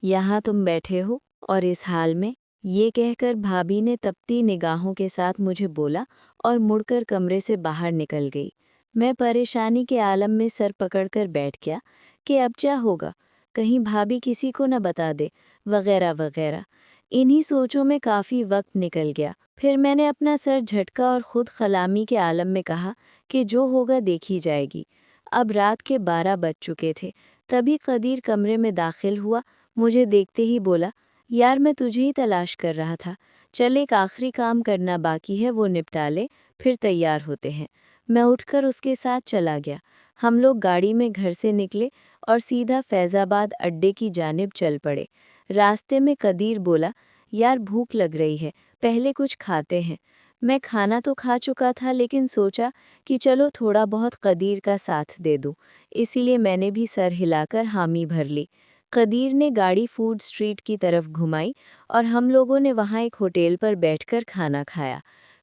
यहाँ तुम बैठे हो और इस हाल में, ये कहकर भाभी ने तपती निगाहों के साथ मुझे बोला और मुड़कर कमरे से बाहर निकल गई। मैं परेशानी के आलम में सर पकड़कर बैठ गया कि अब क्या होगा, कहीं भाभी किसी को न बता दे, वगैरह वगैरह। इन्हीं सोचों में काफ़ी वक्त निकल गया। फिर मैंने अपना सर झटका और खुद खलामी के आलम में कहा कि जो होगा देखी जाएगी। अब रात के 12 बज चुके थे। तभी कदीर कमरे में दाखिल हुआ। मुझे देखते ही बोला, यार मैं तुझे ही तलाश कर रहा था। चल एक आखिरी काम करना बाकी है, वो निपटा ले, फिर तैयार होते हैं। मैं उठकर उसके साथ चला गया। हम लोग गाड़ी में घर से निकले और सीधा फैज़ाबाद अड्डे की जानिब चल पड़े। रास्ते में कदीर बोला, यार भूख लग रही है, पहले कुछ खाते हैं। मैं खाना तो खा चुका था लेकिन सोचा कि चलो थोड़ा बहुत कदीर का साथ दे दूं। इसीलिए मैंने भी सर हिलाकर हामी भर ली। कदीर ने गाड़ी फूड स्ट्रीट की तरफ घुमाई और हम लोगों ने वहाँ एक होटल पर बैठकर खाना खाया।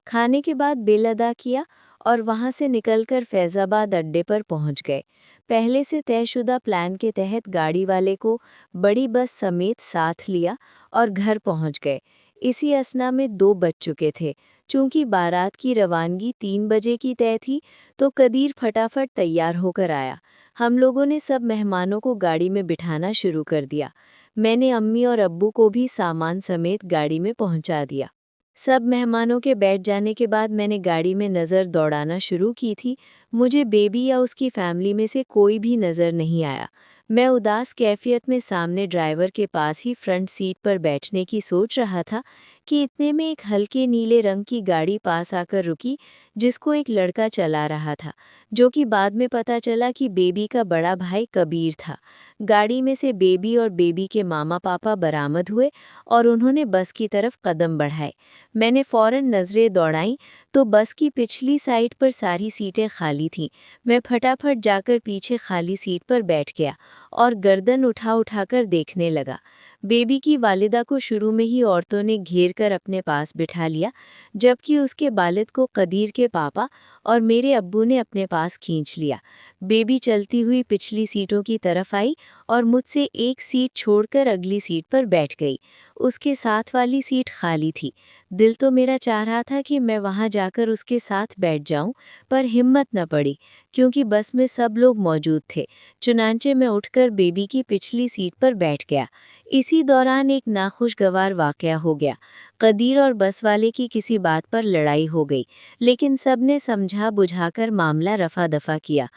खाने के बाद बिल अदा किया और वहाँ से निकलकर फैज़ाबाद अड्डे पर पहुँच गए। पहले से तयशुदा प्लान के तहत गाड़ी वाले को बड़ी बस समेत साथ लिया और घर पहुँच गए। इसी असना में 2 बज चुके थे। चूंकि बारात की रवानगी 3 बजे की तय थी, तो कदीर फटाफट तैयार होकर आया। हम लोगों ने सब मेहमानों को गाड़ी में बिठाना शुरू कर दिया। मैंने अम्मी और अब्बू को भी सामान समेत गाड़ी में पहुंचा दिया। सब मेहमानों के बैठ जाने के बाद मैंने गाड़ी में नज़र दौड़ाना शुरू की थी। मुझे बेबी या उसकी फैमिली में से कोई भी नज़र नहीं आया। मैं उदास कैफियत में सामने ड्राइवर के पास ही फ्रंट सीट पर बैठने की सोच रहा था कि इतने में एक हल्के नीले रंग की गाड़ी पास आकर रुकी, जिसको एक लड़का चला रहा था, जो कि बाद में पता चला कि बेबी का बड़ा भाई कबीर था। गाड़ी में से बेबी और बेबी के मामा पापा बरामद हुए और उन्होंने बस की तरफ कदम बढ़ाए। मैंने फौरन नज़रें दौड़ाईं तो बस की पिछली साइड पर सारी सीटें खाली थीं। मैं फटाफट जाकर पीछे खाली सीट पर बैठ गया और गर्दन उठा उठाकर देखने लगा। बेबी की वालिदा को शुरू में ही औरतों ने घेर कर अपने पास बिठा लिया, जबकि उसके वालिद को कदीर के पापा और मेरे अब्बू ने अपने पास खींच लिया। बेबी चलती हुई पिछली सीटों की तरफ आई और मुझसे एक सीट छोड़कर अगली सीट पर बैठ गई। उसके साथ वाली सीट खाली थी। दिल तो मेरा चाह रहा था कि मैं वहां जाकर उसके साथ बैठ जाऊं, पर हिम्मत न पड़ी क्योंकि बस में सब लोग मौजूद थे। चुनांचे मैं उठकर बेबी की पिछली सीट पर बैठ गया। इसी दौरान एक नाखुशगवार वाकया हो गया। कदीर और बस वाले की किसी बात पर लड़ाई हो गई, लेकिन सबने समझा बुझाकर मामला रफा दफा किया।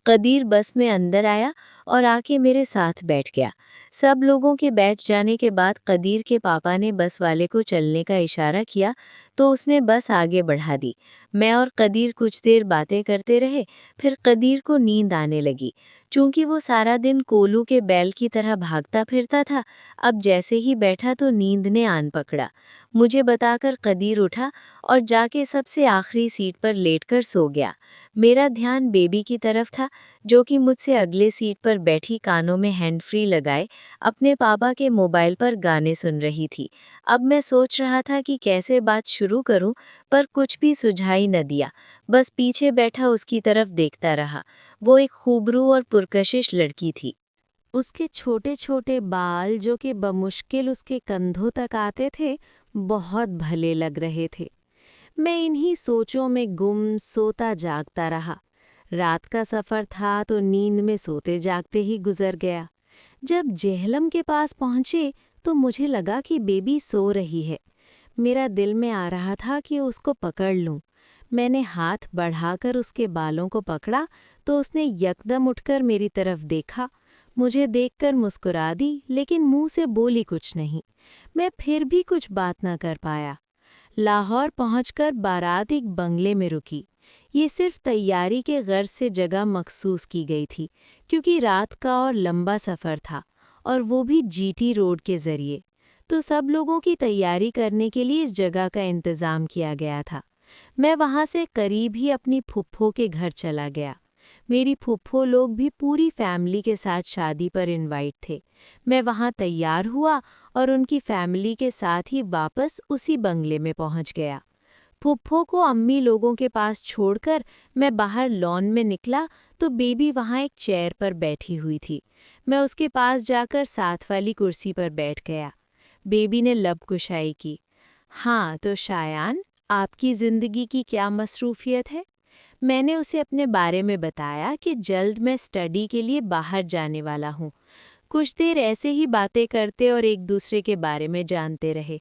कदीर बस में अंदर आया और आके मेरे साथ बैठ गया। सब लोगों के बैठ जाने के बाद कदीर के पापा ने बस वाले को चलने का इशारा किया, तो उसने बस आगे बढ़ा दी। मैं और कदीर कुछ देर बातें करते रहे। फिर कदीर को नींद आने लगी। चूंकि वो सारा दिन कोलू के बैल की तरह भागता फिरता था, अब जैसे ही बैठा तो नींद ने आन पकड़ा। मुझे बताकर कदीर उठा और जाके सबसे आखिरी सीट पर लेटकर सो गया। मेरा ध्यान बेबी की तरफ था, जो कि मुझसे अगले सीट पर बैठी कानों में हैंड फ्री लगाए अपने पापा के मोबाइल पर गाने सुन रही थी। अब मैं सोच रहा था कि कैसे बात शुरू करूं, पर कुछ भी सुझाई न दिया। बस पीछे बैठा उसकी तरफ देखता रहा। वो एक खूबरू और पुरकशिश लड़की थी। उसके छोटे छोटे बाल, जो कि बमुश्किल उसके कंधों तक आते थे, बहुत भले लग रहे थे। मैं इन्हीं सोचों में गुम सोता जागता रहा। रात का सफ़र था तो नींद में सोते जागते ही गुजर गया। जब जेहलम के पास पहुंचे तो मुझे लगा कि बेबी सो रही है। मेरा दिल में आ रहा था कि उसको पकड़ लूं। मैंने हाथ बढ़ाकर उसके बालों को पकड़ा तो उसने यकदम उठकर मेरी तरफ देखा। मुझे देखकर मुस्कुरा दी, लेकिन मुंह से बोली कुछ नहीं। मैं फिर भी कुछ बात न कर पाया। लाहौर पहुंचकर बारात एक बंगले में रुकी। ये सिर्फ तैयारी के गर्ज से जगह मखसूस की गई थी, क्योंकि रात का और लंबा सफ़र था, और वो भी जीटी रोड के ज़रिए। तो सब लोगों की तैयारी करने के लिए इस जगह का इंतज़ाम किया गया था। मैं वहाँ से करीब ही अपनी फुफ्फो के घर चला गया। मेरी फुफ्फो लोग भी पूरी फैमिली के साथ शादी पर इनवाइट थे। मैं वहाँ तैयार हुआ और उनकी फैमिली के साथ ही वापस उसी बंगले में पहुँच गया। फुफ्फो को अम्मी लोगों के पास छोड़कर मैं बाहर लॉन में निकला तो बेबी वहाँ एक चेयर पर बैठी हुई थी। मैं उसके पास जाकर साथ वाली कुर्सी पर बैठ गया। बेबी ने लब कुशाई की। हाँ तो शायान, आपकी ज़िंदगी की क्या मसरूफियत है? मैंने उसे अपने बारे में बताया कि जल्द मैं स्टडी के लिए बाहर जाने वाला हूँ। कुछ देर ऐसे ही बातें करते और एक दूसरे के बारे में जानते रहे।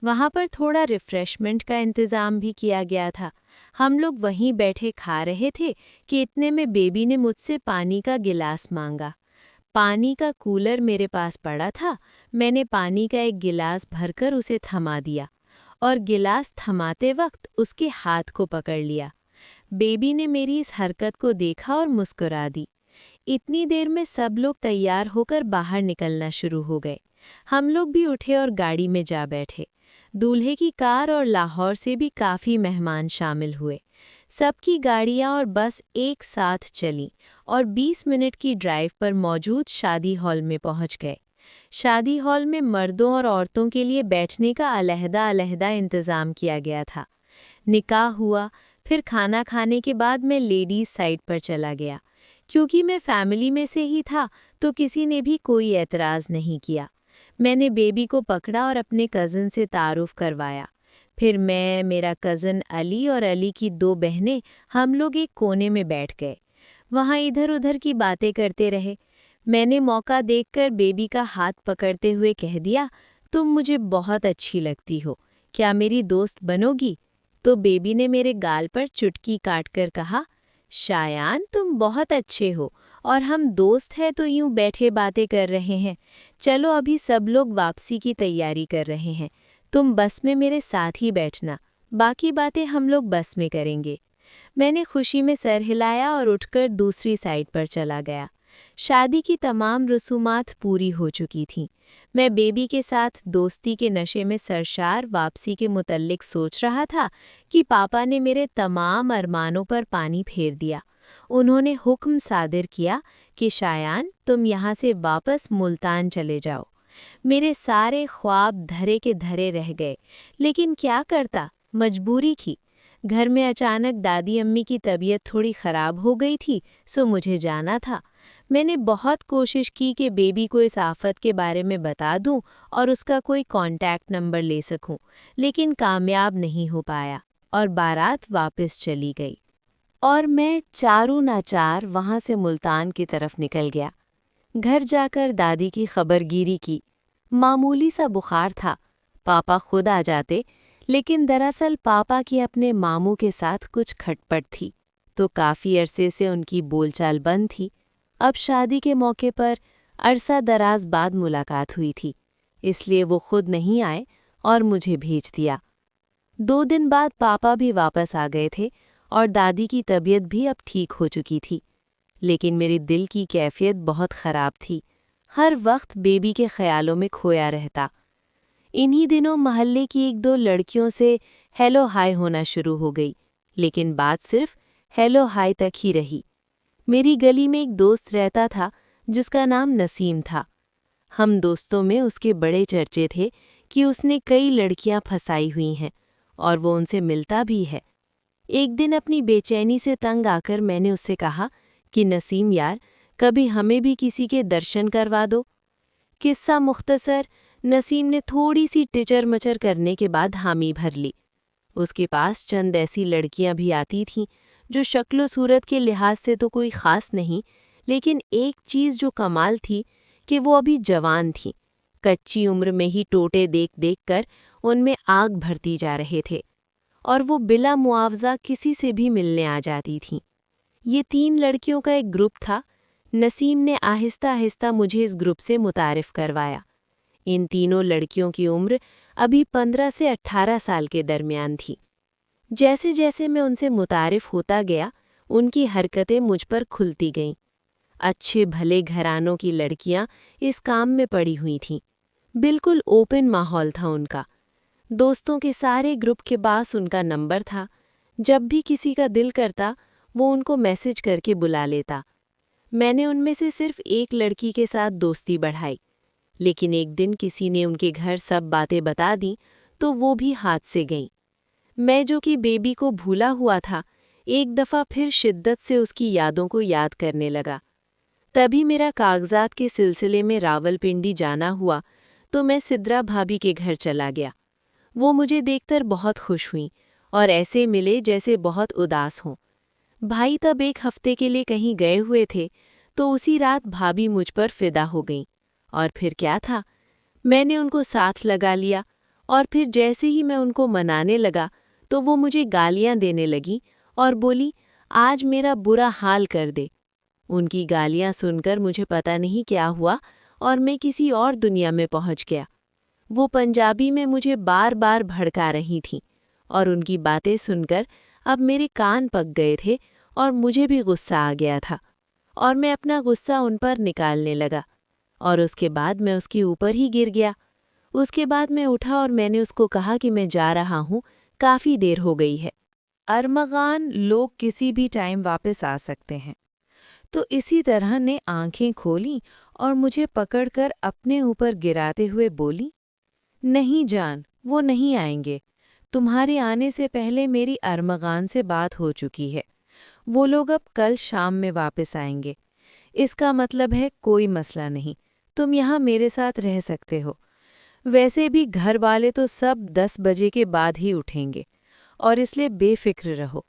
वहाँ पर थोड़ा रिफ्रेशमेंट का इंतज़ाम भी किया गया था। हम लोग वहीं बैठे खा रहे थे कि इतने में बेबी ने मुझसे पानी का गिलास मांगा। पानी का कूलर मेरे पास पड़ा था। मैंने पानी का एक गिलास भरकर उसे थमा दिया और गिलास थमाते वक्त उसके हाथ को पकड़ लिया। बेबी ने मेरी इस हरकत को देखा और मुस्कुरा दी। इतनी देर में सब लोग तैयार होकर बाहर निकलना शुरू हो गए। हम लोग भी उठे और गाड़ी में जा बैठे। दूल्हे की कार और लाहौर से भी काफ़ी मेहमान शामिल हुए। सबकी गाड़ियां और बस एक साथ चलीं और 20 मिनट की ड्राइव पर मौजूद शादी हॉल में पहुंच गए। शादी हॉल में मर्दों और औरतों के लिए बैठने का अलहदा-अलहदा इंतज़ाम किया गया था। निकाह हुआ, फिर खाना खाने के बाद मैं लेडीज़ साइड पर चला गया। क्योंकि मैं फैमिली में से ही था तो किसी ने भी कोई एतराज़ नहीं किया। मैंने बेबी को पकड़ा और अपने कज़न से तारुफ करवाया। फिर मैं, मेरा कज़न अली और अली की 2 बहनें, हम लोग एक कोने में बैठ गए। वहाँ इधर उधर की बातें करते रहे। मैंने मौका देखकर बेबी का हाथ पकड़ते हुए कह दिया, तुम मुझे बहुत अच्छी लगती हो, क्या मेरी दोस्त बनोगी? तो बेबी ने मेरे गाल पर चुटकी काटकर कहा, शायान तुम बहुत अच्छे हो और हम दोस्त हैं तो यूं बैठे बातें कर रहे हैं। चलो अभी सब लोग वापसी की तैयारी कर रहे हैं, तुम बस में मेरे साथ ही बैठना, बाकी बातें हम लोग बस में करेंगे। मैंने खुशी में सर हिलाया और उठकर दूसरी साइड पर चला गया। शादी की तमाम रसूमात पूरी हो चुकी थीं। मैं बेबी के साथ दोस्ती के नशे में सरशार वापसी के मुतल्लिक सोच रहा था कि पापा ने मेरे तमाम अरमानों पर पानी फेर दिया। उन्होंने हुक्म सादिर किया कि शायान तुम यहाँ से वापस मुल्तान चले जाओ। मेरे सारे ख्वाब धरे के धरे रह गए, लेकिन क्या करता, मजबूरी थी। घर में अचानक दादी अम्मी की तबीयत थोड़ी ख़राब हो गई थी, सो मुझे जाना था। मैंने बहुत कोशिश की कि बेबी को इस आफत के बारे में बता दूं और उसका कोई कांटेक्ट नंबर ले सकूं, लेकिन कामयाब नहीं हो पाया और बारात वापस चली गई। और मैं चारू नाचार वहाँ से मुल्तान की तरफ निकल गया। घर जाकर दादी की खबरगीरी की। मामूली सा बुखार था, पापा खुद आ जाते, लेकिन दरअसल पापा की अपने मामू के साथ कुछ खटपट थी, तो काफ़ी अरसे से उनकी बोलचाल बंद थी। अब शादी के मौके पर अरसा दराज बाद मुलाकात हुई थी, इसलिए वो खुद नहीं आए और मुझे भेज दिया। 2 दिन बाद पापा भी वापस आ गए थे और दादी की तबीयत भी अब ठीक हो चुकी थी, लेकिन मेरे दिल की कैफियत बहुत ख़राब थी। हर वक्त बेबी के ख्यालों में खोया रहता। इन्हीं दिनों मोहल्ले की 1-2 लड़कियों से हेलो हाय होना शुरू हो गई, लेकिन बात सिर्फ हेलो हाय तक ही रही। मेरी गली में एक दोस्त रहता था जिसका नाम नसीम था। हम दोस्तों में उसके बड़े चर्चे थे कि उसने कई लड़कियां फंसाई हुई हैं और वो उनसे मिलता भी है। एक दिन अपनी बेचैनी से तंग आकर मैंने उससे कहा कि नसीम यार, कभी हमें भी किसी के दर्शन करवा दो। किस्सा मुख्तसर, नसीम ने थोड़ी सी टिचर मचर करने के बाद हामी भर ली। उसके पास चंद ऐसी लड़कियां भी आती थीं जो शक्ल सूरत के लिहाज से तो कोई ख़ास नहीं, लेकिन एक चीज़ जो कमाल थी कि वो अभी जवान थीं। कच्ची उम्र में ही टोटे देख देख कर उनमें आग भरती जा रहे थे और वो बिला मुआवजा किसी से भी मिलने आ जाती थीं। ये 3 लड़कियों का एक ग्रुप था। नसीम ने आहिस्ता आहिस्ता मुझे इस ग्रुप से मुतारिफ करवाया। इन तीनों लड़कियों की उम्र अभी 15 से 18 साल के दरमियान थी। जैसे जैसे मैं उनसे मुतारिफ होता गया, उनकी हरकतें मुझ पर खुलती गईं। अच्छे भले घरानों की लड़कियां इस काम में पड़ी हुई थीं। बिल्कुल ओपन माहौल था उनका। दोस्तों के सारे ग्रुप के पास उनका नंबर था। जब भी किसी का दिल करता, वो उनको मैसेज करके बुला लेता। मैंने उनमें से सिर्फ एक लड़की के साथ दोस्ती बढ़ाई, लेकिन एक दिन किसी ने उनके घर सब बातें बता दी तो वो भी हाथ से गईं। मैं जो कि बेबी को भूला हुआ था, एक दफ़ा फिर शिद्दत से उसकी यादों को याद करने लगा। तभी मेरा कागजात के सिलसिले में रावलपिंडी जाना हुआ, तो मैं सिद्रा भाभी के घर चला गया। वो मुझे देखकर बहुत खुश हुईं और ऐसे मिले जैसे बहुत उदास हों। भाई तब 1 हफ्ते के लिए कहीं गए हुए थे, तो उसी रात भाभी मुझ पर फिदा हो गईं। और फिर क्या था, मैंने उनको साथ लगा लिया और फिर जैसे ही मैं उनको मनाने लगा, तो वो मुझे गालियां देने लगी और बोली, आज मेरा बुरा हाल कर दे। उनकी गालियां सुनकर मुझे पता नहीं क्या हुआ और मैं किसी और दुनिया में पहुंच गया। वो पंजाबी में मुझे बार बार भड़का रही थीं और उनकी बातें सुनकर अब मेरे कान पक गए थे और मुझे भी गुस्सा आ गया था और मैं अपना गुस्सा उन पर निकालने लगा और उसके बाद मैं उसके ऊपर ही गिर गया। उसके बाद मैं उठा और मैंने उसको कहा कि मैं जा रहा हूँ, काफ़ी देर हो गई है। अरमगान लोग किसी भी टाइम वापस आ सकते हैं, तो इसी तरह ने आंखें खोलीं और मुझे पकड़कर अपने ऊपर गिराते हुए बोली, नहीं जान, वो नहीं आएंगे। तुम्हारे आने से पहले मेरी अरमगान से बात हो चुकी है। वो लोग अब कल शाम में वापस आएंगे। इसका मतलब है कोई मसला नहीं, तुम यहाँ मेरे साथ रह सकते हो। वैसे भी घर वाले तो सब 10 बजे के बाद ही उठेंगे और इसलिए बेफिक्र रहो।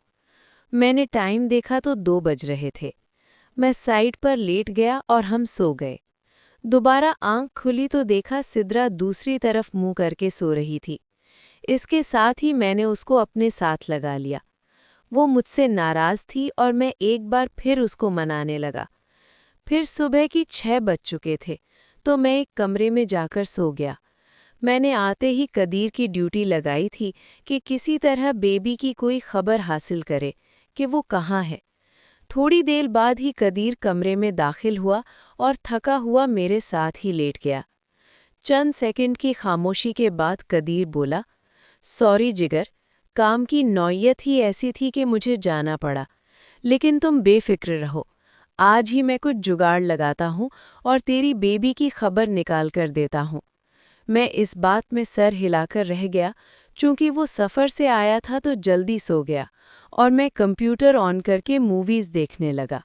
मैंने टाइम देखा तो 2 बज रहे थे। मैं साइड पर लेट गया और हम सो गए। दोबारा आंख खुली तो देखा सिद्रा दूसरी तरफ मुंह करके सो रही थी। इसके साथ ही मैंने उसको अपने साथ लगा लिया। वो मुझसे नाराज़ थी और मैं एक बार फिर उसको मनाने लगा। फिर सुबह की 6 बज चुके थे, तो मैं एक कमरे में जाकर सो गया। मैंने आते ही कदीर की ड्यूटी लगाई थी कि किसी तरह बेबी की कोई खबर हासिल करे कि वो कहाँ है। थोड़ी देर बाद ही कदीर कमरे में दाखिल हुआ और थका हुआ मेरे साथ ही लेट गया। चंद सेकंड की खामोशी के बाद कदीर बोला, सॉरी जिगर, काम की नौयत ही ऐसी थी कि मुझे जाना पड़ा, लेकिन तुम बेफिक्र रहो। आज ही मैं कुछ जुगाड़ लगाता हूँ और तेरी बेबी की खबर निकाल कर देता हूँ। मैं इस बात में सर हिलाकर रह गया, चूंकि वो सफ़र से आया था तो जल्दी सो गया और मैं कंप्यूटर ऑन करके मूवीज़ देखने लगा।